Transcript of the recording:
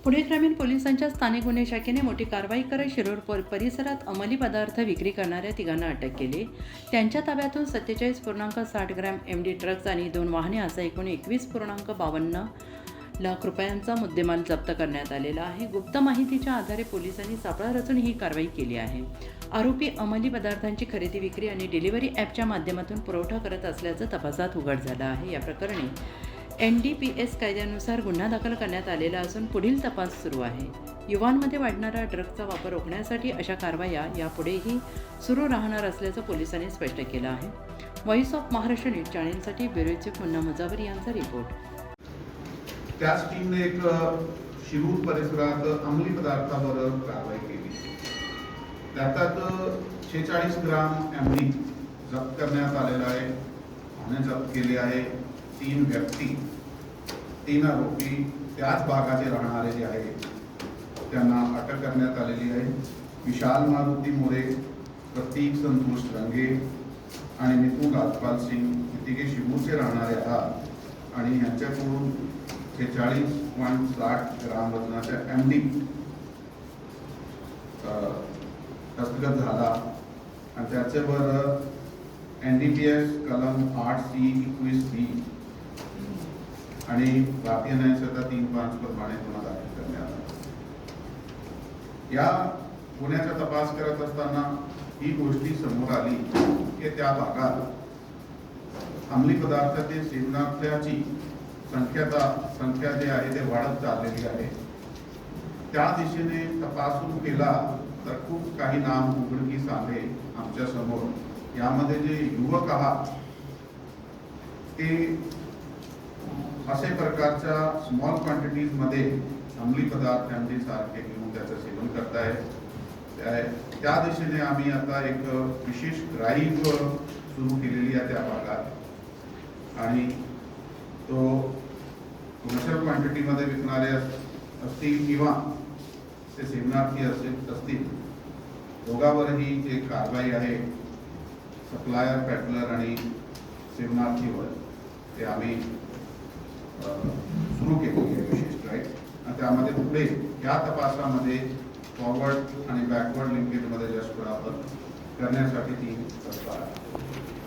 पुणे ग्रामीण पोलिसांच्या स्थानिक गुन्हे शाखेने मोठी कारवाई करत शिरूर परिसरात अंमली पदार्थ विक्री करणाऱ्या तिघांना अटक केली। त्यांच्या ताब्यातून 47.60 ग्रॅम MD ड्रग्ज आणि 2 वाहने असा एकूण 21.52 लाख रुपयांचा मुद्देमाल जप्त करण्यात आलेला आहे। गुप्त माहितीच्या आधारे पोलिसांनी सापळा रचून ही कारवाई केली आहे। आरोपी अंमली पदार्थांची खरेदी विक्री आणि डिलिव्हरी ॲपच्या माध्यमातून पुरवठा करत असल्याचं तपासात उघड झालं आहे। या प्रकरणी NDPS कायद्यानुसार गुन्हा दाखल करण्यात आलेला असून पुढील तपास सुरू आहे। युवांमध्ये वाढणारा ड्रग्जचा वापर रोखण्यासाठी अशा कारवाया यापुढेही सुरू राहणार असल्याचं पोलिसांनी स्पष्ट केलं आहे। व्हॉइस ऑफ महाराष्ट्र न्यूज चॅनेलसाठी ब्युरो चीफ मुन्ना मुजावर यांचा रिपोर्ट। त्याच टीमने एक शिरूर परिसरात अंमली पदार्थावर कारवाई केली। त्यात 46 ग्राम MD जप्त करण्यात आलेला आहे। वाहने जप्त केले आहे। 3 व्यक्ती 3 आरोपी त्याच भागाचे राहणारे जे आहेत त्यांना अटक करण्यात आलेली आहे। विशाल मारुती मोरे, प्रतीक संतोष रंगे आणि मिथुन राजपाल सिंग हे तिघे शिरूरचे राहणारे आहेत आणि यांच्याकडून 46.60 ग्राम वजनाच्या MD हस्तगत झाला आणि त्याच्यावर NDPS कलम 8C 21B आणि भारतीय न्याय संहिता 3.5 प्रमाणे गुन्हा दाखल करण्यात आला। या गुन्ह्याचा तपास करत असताना ही गोष्टी समोर आली की त्या भागात अंमली पदार्थातील सेवनार्थ्याची संख्या जी आहे ते वाढत चाललेली आहे। त्या दिशेने तपास सुरू केला तर खूप काही नाम उघडकीस आले आमच्या समोर। यामध्ये जे युवक आहात ते असे प्रकारच्या स्मॉल क्वांटिटीज मध्ये अंमली पदार्थ MD सारखे घेऊन त्याचं सेवन करतायत। त्या दिशेने आम्ही आता एक विशेष ड्राईव्ह सुरू केलेली आहे त्या भागात आणि तो कमर्शियल क्वांटिटीमध्ये विकणारे असतील किंवा ते सेवनार्थी असतील दोघांवरही एक कारवाई आहे। सप्लायर, पॅडलर आणि सेवनार्थीवर ते आम्ही सुरू केलेली आहे विशेष ड्राईव्ह आणि त्यामध्ये पुढे या तपासामध्ये फॉरवर्ड आणि बॅकवर्ड लिंकेजमध्ये जास्त आपण करण्यासाठी ती करतो आहे।